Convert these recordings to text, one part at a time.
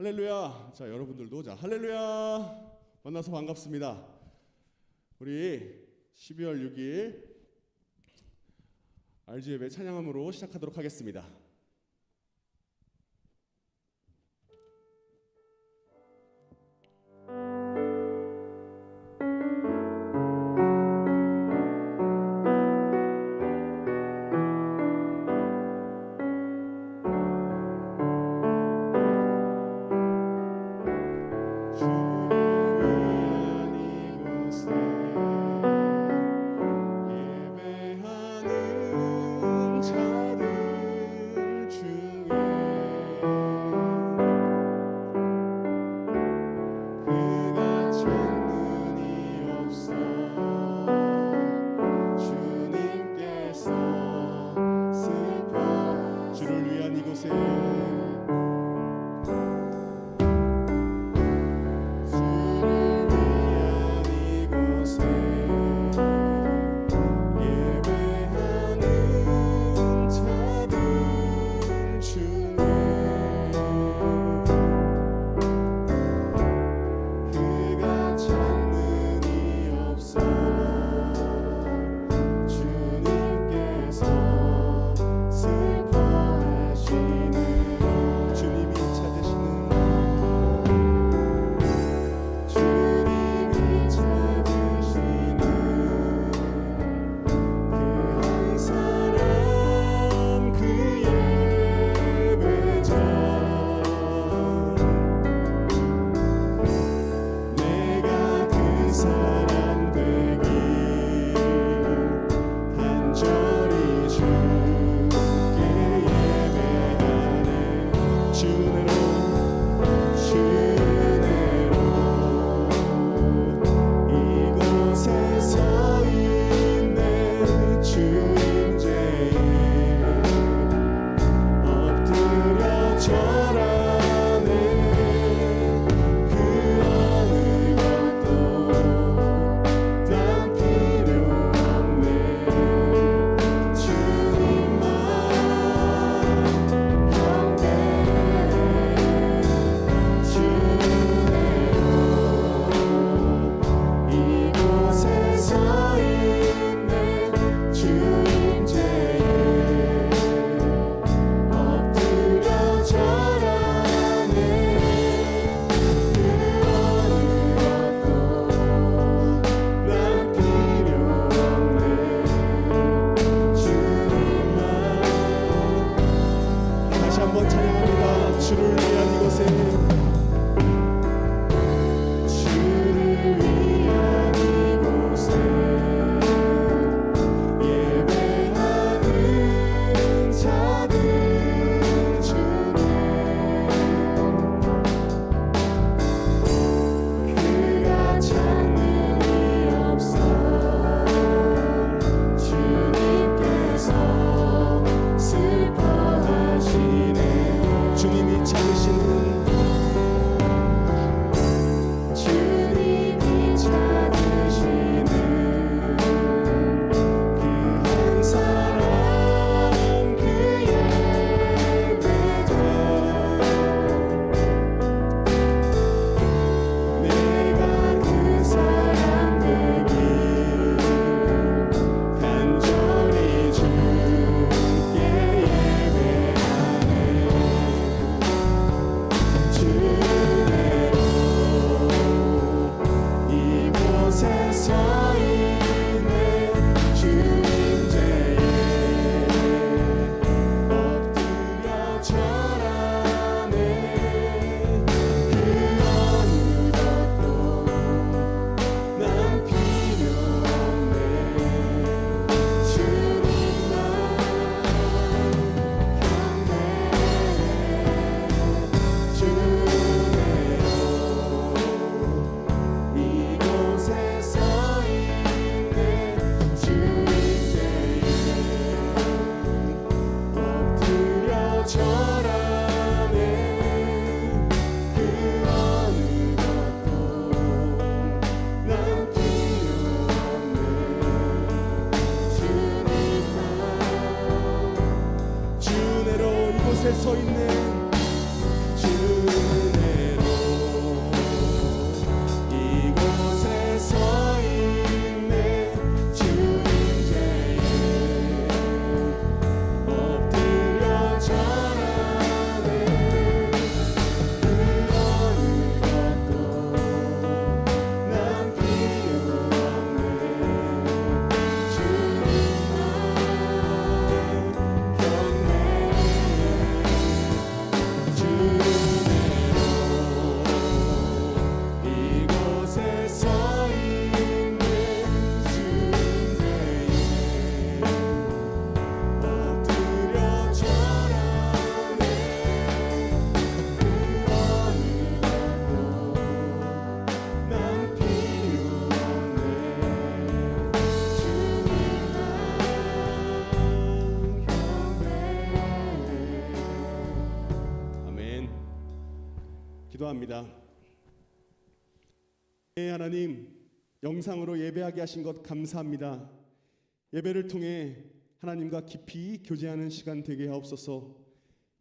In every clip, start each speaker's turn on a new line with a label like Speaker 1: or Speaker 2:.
Speaker 1: 할렐루야. 자, 여러분들도 할렐루야 만나서 반갑습니다. 우리 12월 6일 RG 예배 찬양함으로 시작하도록 하겠습니다. 기도합니다. 하나님, 영상으로 예배하게 하신 것 감사합니다. 예배를 통해 하나님과 깊이 교제하는 시간 되게 하옵소서.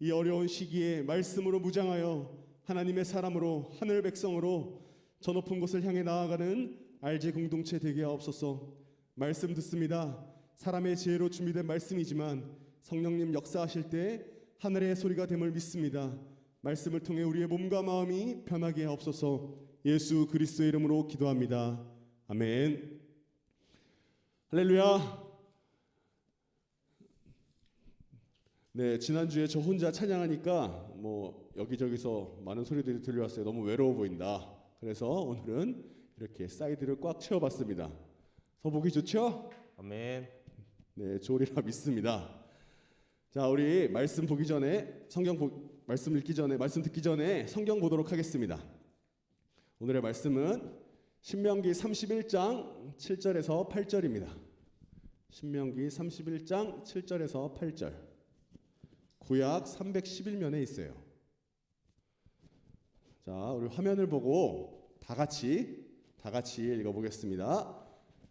Speaker 1: 이 어려운 시기에 말씀으로 무장하여 하나님의 사람으로, 하늘 백성으로 저 높은 곳을 향해 나아가는 RG 공동체 되게 하옵소서. 말씀 듣습니다. 사람의 지혜로 준비된 말씀이지만 성령님 역사하실 때 하늘의 소리가 됨을 믿습니다. 말씀을 통해 우리의 몸과 마음이 변하게 하옵소서. 예수 그리스도의 이름으로 기도합니다. 아멘. 할렐루야. 네, 지난주에 저 혼자 찬양하니까 여기저기서 많은 소리들이 들려왔어요. 너무 외로워 보인다. 그래서 오늘은 이렇게 사이드를 꽉 채워봤습니다. 서보기 좋죠?
Speaker 2: 아멘.
Speaker 1: 네, 좋으리라 믿습니다. 자, 우리 말씀 보기 전에 말씀 듣기 전에 성경 보도록 하겠습니다. 오늘의 말씀은 신명기 31장 7절에서 8절입니다. 신명기 31장 7절에서 8절. 구약 311면에 있어요. 자, 우리 화면을 보고 다 같이 읽어보겠습니다.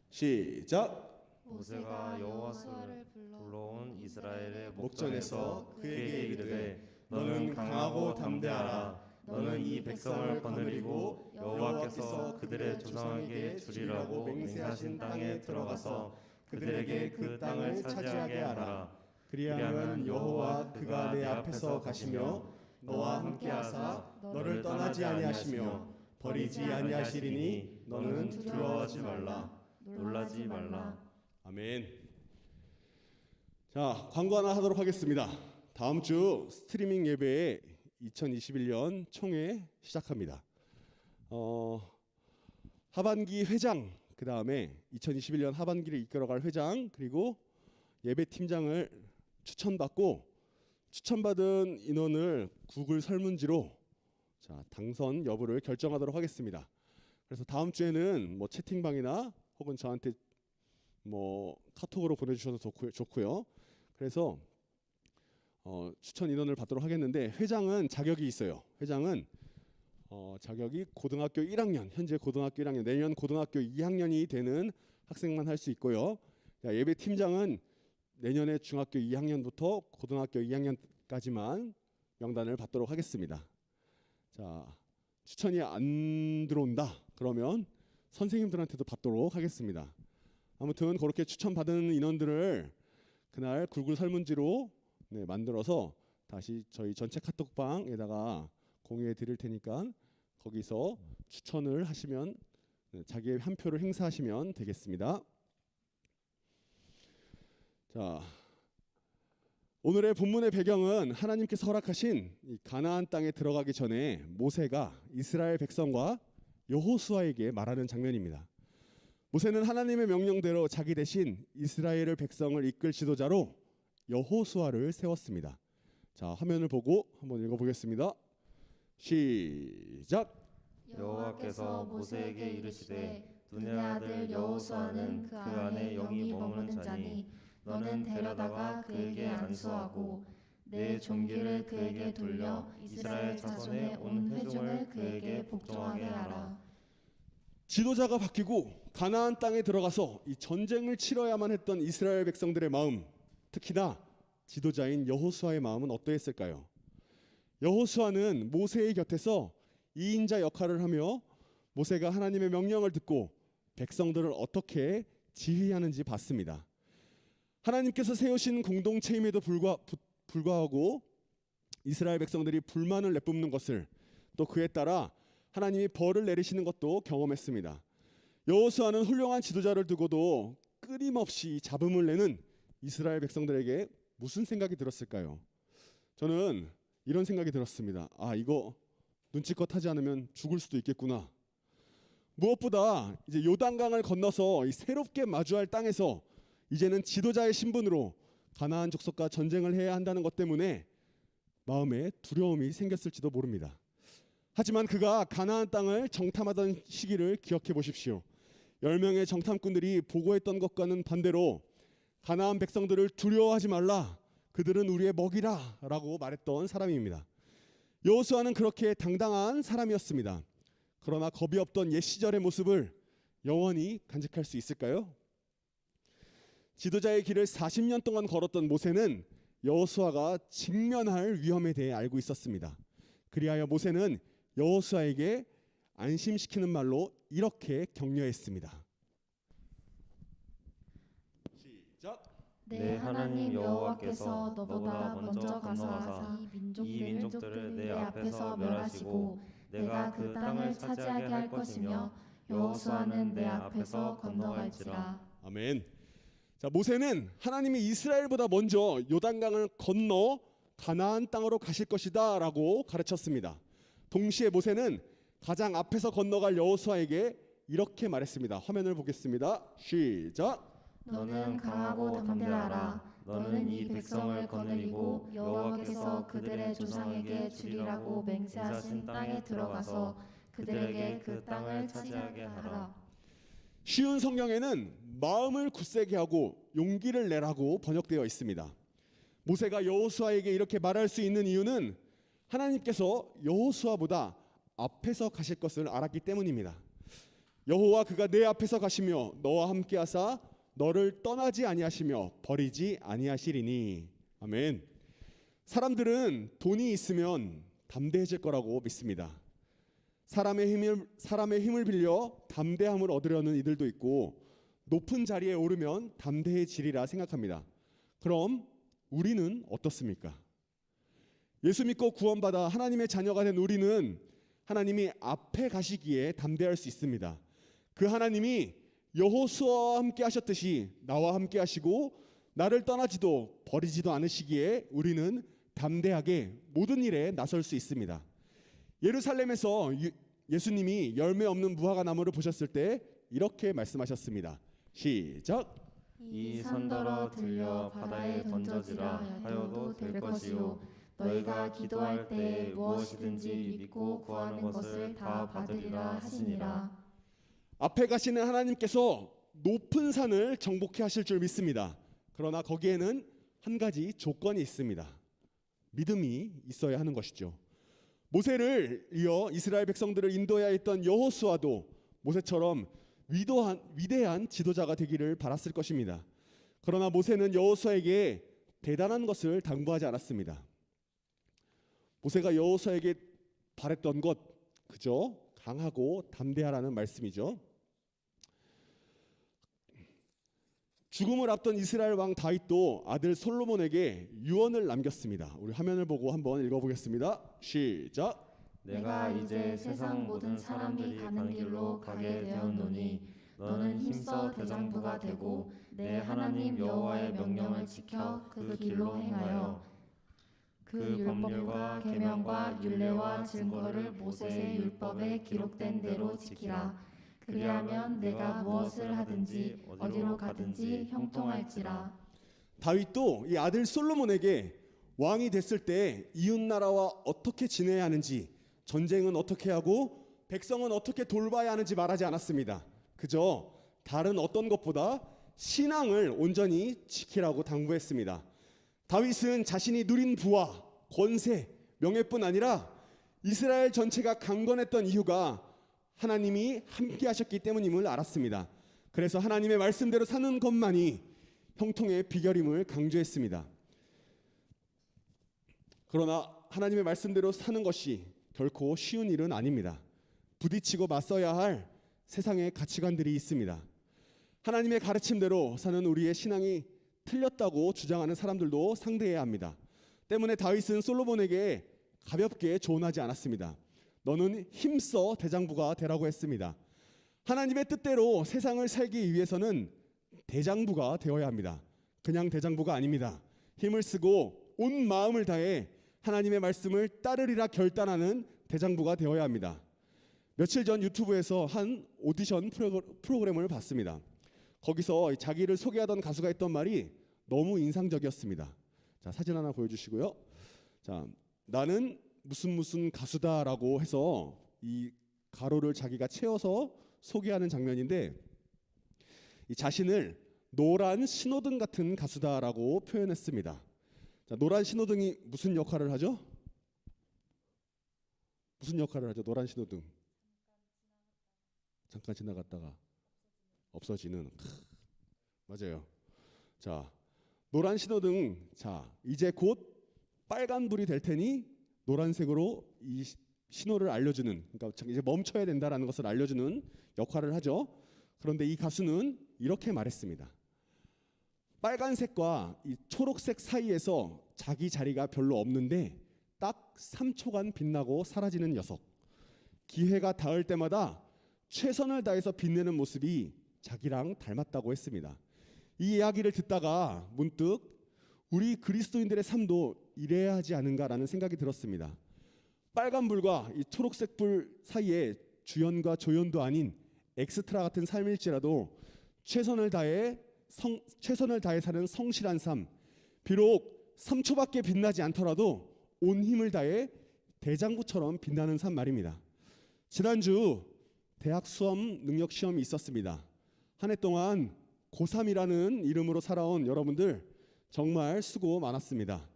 Speaker 1: 시작.
Speaker 2: 모세가 여호와를 불러온 이스라엘의
Speaker 1: 목전에서
Speaker 2: 그에게 이르되 너는 강하고 담대하라. 너는 이 백성을 거느리고 여호와께서 그들의 조상에게 주리라고 맹세하신 땅에 들어가서 그들에게 그 땅을 차지하게 하라.
Speaker 1: 그리하면 여호와 그가 내 앞에서 가시며 너와 함께하사 너를 떠나지 아니하시며 버리지 아니하시리니 너는 두려워하지 말라.
Speaker 2: 놀라지 말라.
Speaker 1: 아멘. 자, 광고 하나 하도록 하겠습니다. 다음 주 스트리밍 예배에 2021년 총회 시작합니다. 하반기 회장, 그 다음에 2021년 하반기를 이끌어갈 회장, 그리고 예배팀장을 추천받은 인원을 구글 설문지로 당선 여부를 결정하도록 하겠습니다. 그래서 다음 주에는 채팅방이나 혹은 저한테 카톡으로 보내주셔도 좋고요. 그래서 추천 인원을 받도록 하겠는데, 회장은 자격이 있어요. 회장은 자격이 고등학교 1학년, 현재 고등학교 1학년, 내년 고등학교 2학년이 되는 학생만 할 수 있고요. 예배 팀장은 내년에 중학교 2학년부터 고등학교 2학년까지만 명단을 받도록 하겠습니다. 자, 추천이 안 들어온다 그러면 선생님들한테도 받도록 하겠습니다. 아무튼 그렇게 추천받은 인원들을 그날 구글 설문지로 만들어서 다시 저희 전체 카톡방에다가 공유해 드릴 테니까 거기서 추천을 하시면 자기의 한 표를 행사하시면 되겠습니다. 자, 오늘의 본문의 배경은 하나님께서 허락하신 이 가나안 땅에 들어가기 전에 모세가 이스라엘 백성과 여호수아에게 말하는 장면입니다. 모세는 하나님의 명령대로 자기 대신 이스라엘 백성을 이끌 지도자로 여호수아를 세웠습니다. 자, 화면을 보고 한번 읽어보겠습니다. 시작.
Speaker 2: 여호와께서 모세에게 이르시되 눈의 아들 여호수아는 그 안에 영이 머무는 자니 너는 데려다가 그에게 안수하고 내 존귀를 그에게 돌려 이스라엘 자손의 온 회중을 그에게 복종하게 하라.
Speaker 1: 지도자가 바뀌고 가나안 땅에 들어가서 이 전쟁을 치러야만 했던 이스라엘 백성들의 마음, 특히나 지도자인 여호수아의 마음은 어떠했을까요? 여호수아는 모세의 곁에서 2인자 역할을 하며 모세가 하나님의 명령을 듣고 백성들을 어떻게 지휘하는지 봤습니다. 하나님께서 세우신 공동체임에도 불구하고 이스라엘 백성들이 불만을 내뿜는 것을, 또 그에 따라 하나님이 벌을 내리시는 것도 경험했습니다. 여호수아는 훌륭한 지도자를 두고도 끊임없이 잡음을 내는 이스라엘 백성들에게 무슨 생각이 들었을까요? 저는 이런 생각이 들었습니다. 이거 눈치껏 하지 않으면 죽을 수도 있겠구나. 무엇보다 이제 요단강을 건너서 이 새롭게 마주할 땅에서 이제는 지도자의 신분으로 가나안 족속과 전쟁을 해야 한다는 것 때문에 마음에 두려움이 생겼을지도 모릅니다. 하지만 그가 가나안 땅을 정탐하던 시기를 기억해 보십시오. 10명의 정탐꾼들이 보고했던 것과는 반대로 가나안 백성들을 두려워하지 말라, 그들은 우리의 먹이라 라고 말했던 사람입니다. 여호수아는 그렇게 당당한 사람이었습니다. 그러나 겁이 없던 옛 시절의 모습을 영원히 간직할 수 있을까요? 지도자의 길을 40년 동안 걸었던 모세는 여호수아가 직면할 위험에 대해 알고 있었습니다. 그리하여 모세는 여호수아에게 안심시키는 말로 이렇게 격려했습니다. 시작.
Speaker 2: 내 하나님 여호와께서 너보다 먼저 가서 이 민족들을 내 앞에서 멸하시고 내가 그 땅을 차지하게 할 것이며 여호수아는 내 앞에서 건너갈지라.
Speaker 1: 아멘. 자, 모세는 하나님이 이스라엘보다 먼저 요단강을 건너 가나안 땅으로 가실 것이다라고 가르쳤습니다. 동시에 모세는 가장 앞에서 건너갈 여호수아에게 이렇게 말했습니다. 화면을 보겠습니다. 시작.
Speaker 2: 너는 강하고 담대하라. 너는 이 백성을 거느리고 여호와께서 그들의 조상에게 주리라고 맹세하신 땅에 들어가서 그들에게 그 땅을 차지하게 하라.
Speaker 1: 쉬운 성경에는 마음을 굳세게 하고 용기를 내라고 번역되어 있습니다. 모세가 여호수아에게 이렇게 말할 수 있는 이유는 하나님께서 여호수아보다 앞에서 가실 것을 알았기 때문입니다. 여호와 그가 내 앞에서 가시며 너와 함께 하사 너를 떠나지 아니하시며 버리지 아니하시리니. 아멘. 사람들은 돈이 있으면 담대해질 거라고 믿습니다. 사람의 힘을 빌려 담대함을 얻으려는 이들도 있고 높은 자리에 오르면 담대해지리라 생각합니다. 그럼 우리는 어떻습니까? 예수 믿고 구원받아 하나님의 자녀가 된 우리는 하나님이 앞에 가시기에 담대할 수 있습니다. 그 하나님이 여호수아와 함께 하셨듯이 나와 함께 하시고 나를 떠나지도 버리지도 않으시기에 우리는 담대하게 모든 일에 나설 수 있습니다. 예루살렘에서 예수님이 열매 없는 무화과 나무를 보셨을 때 이렇게 말씀하셨습니다. 시작.
Speaker 2: 이 산더러 들려 바다에 던져지라 하여도 될 것이요 너희가 기도할 때 무엇이든지 믿고 구하는 것을 다 받으리라 하시니라.
Speaker 1: 앞에 가시는 하나님께서 높은 산을 정복해 하실 줄 믿습니다. 그러나 거기에는 한 가지 조건이 있습니다. 믿음이 있어야 하는 것이죠. 모세를 이어 이스라엘 백성들을 인도해야 했던 여호수아도 모세처럼 위대한 지도자가 되기를 바랐을 것입니다. 그러나 모세는 여호수아에게 대단한 것을 당부하지 않았습니다. 모세가 여호수아에게 바랬던 것 그저 강하고 담대하라는 말씀이죠. 죽음을 앞둔 이스라엘 왕 다윗도 아들 솔로몬에게 유언을 남겼습니다. 우리 화면을 보고 한번 읽어보겠습니다. 시작.
Speaker 2: 내가 이제 세상 모든 사람들이 가는 길로 가게 되었노니 너는 힘써 대장부가 되고 내 하나님 여호와의 명령을 지켜 그 길로 행하여 그 법률과 계명과 율례와 증거를 모세의 율법에 기록된 대로 지키라. 그리하면 내가 무엇을 하든지 어디로 가든지 형통할지라.
Speaker 1: 다윗도 이 아들 솔로몬에게 왕이 됐을 때 이웃 나라와 어떻게 지내야 하는지, 전쟁은 어떻게 하고 백성은 어떻게 돌봐야 하는지 말하지 않았습니다. 그저 다른 어떤 것보다 신앙을 온전히 지키라고 당부했습니다. 다윗은 자신이 누린 부와 권세, 명예뿐 아니라 이스라엘 전체가 강건했던 이유가 하나님이 함께 하셨기 때문임을 알았습니다. 그래서 하나님의 말씀대로 사는 것만이 형통의 비결임을 강조했습니다. 그러나 하나님의 말씀대로 사는 것이 결코 쉬운 일은 아닙니다. 부딪히고 맞서야 할 세상의 가치관들이 있습니다. 하나님의 가르침대로 사는 우리의 신앙이 틀렸다고 주장하는 사람들도 상대해야 합니다. 때문에 다윗은 솔로몬에게 가볍게 조언하지 않았습니다. 너는 힘써 대장부가 되라고 했습니다. 하나님의 뜻대로 세상을 살기 위해서는 대장부가 되어야 합니다. 그냥 대장부가 아닙니다. 힘을 쓰고 온 마음을 다해 하나님의 말씀을 따르리라 결단하는 대장부가 되어야 합니다. 며칠 전 유튜브에서 한 오디션 프로그램을 봤습니다. 거기서 자기를 소개하던 가수가 했던 말이 너무 인상적이었습니다. 자, 사진 하나 보여주시고요. 자, 나는 무슨 가수다라고 해서 이 가로를 자기가 채워서 소개하는 장면인데 이 자신을 노란 신호등 같은 가수다라고 표현했습니다. 자, 노란 신호등이 무슨 역할을 하죠? 무슨 역할을 하죠? 노란 신호등. 잠깐 지나갔다가 없어지는. 맞아요. 자, 노란 신호등. 자, 이제 곧 빨간불이 될 테니 노란색으로 이 신호를 알려주는, 그러니까 이제 멈춰야 된다라는 것을 알려주는 역할을 하죠. 그런데 이 가수는 이렇게 말했습니다. 빨간색과 이 초록색 사이에서 자기 자리가 별로 없는데 딱 3초간 빛나고 사라지는 녀석. 기회가 닿을 때마다 최선을 다해서 빛내는 모습이 자기랑 닮았다고 했습니다. 이 이야기를 듣다가 문득 우리 그리스도인들의 삶도 이래야 하지 않은가라는 생각이 들었습니다. 빨간불과 이 초록색불 사이에 주연과 조연도 아닌 엑스트라 같은 삶일지라도 최선을 다해 사는 성실한 삶, 비록 3초밖에 빛나지 않더라도 온 힘을 다해 대장부처럼 빛나는 삶 말입니다. 지난주 대학 수험 능력 시험이 있었습니다. 한 해 동안 고3이라는 이름으로 살아온 여러분들 정말 수고 많았습니다.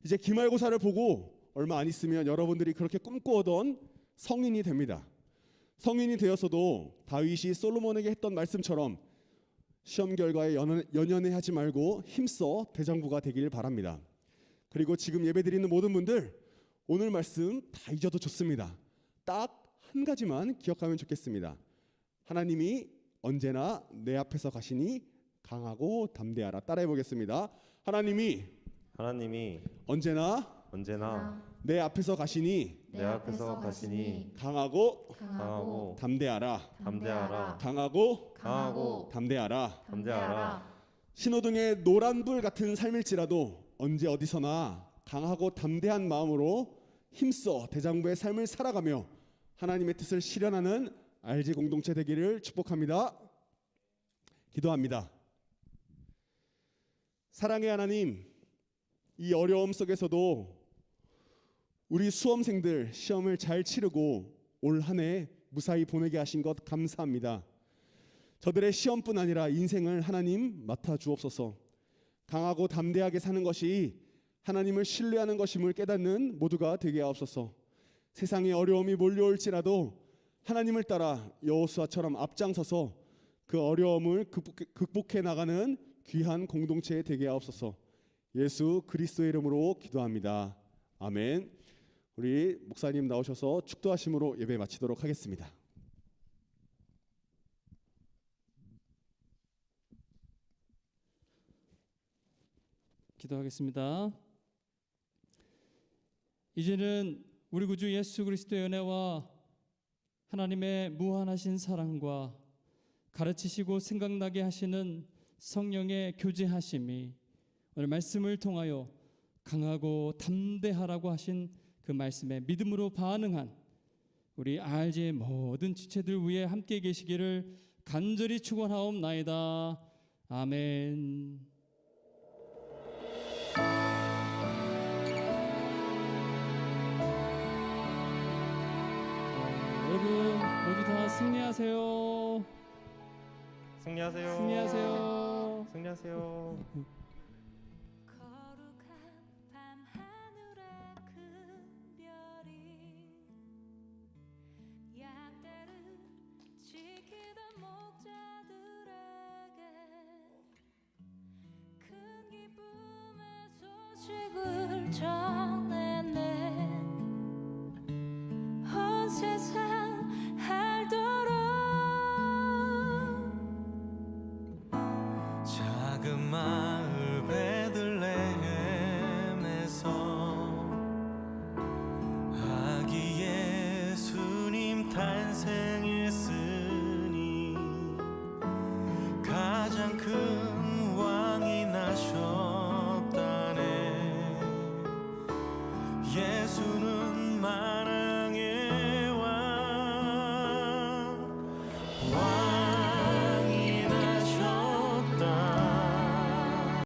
Speaker 1: 이제 기말고사를 보고 얼마 안 있으면 여러분들이 그렇게 꿈꾸었던 성인이 됩니다. 성인이 되어서도 다윗이 솔로몬에게 했던 말씀처럼 시험 결과에 연연해하지 말고 힘써 대장부가 되길 바랍니다. 그리고 지금 예배드리는 모든 분들 오늘 말씀 다 잊어도 좋습니다. 딱 한 가지만 기억하면 좋겠습니다. 하나님이 언제나 내 앞에서 가시니 강하고 담대하라. 따라해 보겠습니다. 하나님이 언제나 내 앞에서 가시니 강하고 담대하라. 강하고 담대하라. 신호등의 노란불 같은 삶일지라도 언제 어디서나 강하고 담대한 마음으로 힘써 대장부의 삶을 살아가며 하나님의 뜻을 실현하는 RG 공동체 되기를 축복합니다. 기도합니다. 사랑의 하나님, 이 어려움 속에서도 우리 수험생들 시험을 잘 치르고 올 한 해 무사히 보내게 하신 것 감사합니다. 저들의 시험뿐 아니라 인생을 하나님 맡아 주옵소서. 강하고 담대하게 사는 것이 하나님을 신뢰하는 것임을 깨닫는 모두가 되게 하옵소서. 세상에 어려움이 몰려올지라도 하나님을 따라 여호수아처럼 앞장서서 그 어려움을 극복해 나가는 귀한 공동체 되게 하옵소서. 예수 그리스도의 이름으로 기도합니다. 아멘. 우리 목사님 나오셔서 축도하심으로 예배 마치도록 하겠습니다.
Speaker 3: 기도하겠습니다. 이제는 우리 구주 예수 그리스도의 은혜와 하나님의 무한하신 사랑과 가르치시고 생각나게 하시는 성령의 교제하심이 오늘 말씀을 통하여 강하고 담대하라고 하신 그 말씀에 믿음으로 반응한 우리 RG의 모든 지체들 위에 함께 계시기를 간절히 축원하옵나이다. 아멘. 여러분 모두 다 승리하세요. 승리하세요.
Speaker 4: 거룩한 밤하늘의 큰 별이 양떼를 지키던 목자들에게 큰 기쁨의 소식을 전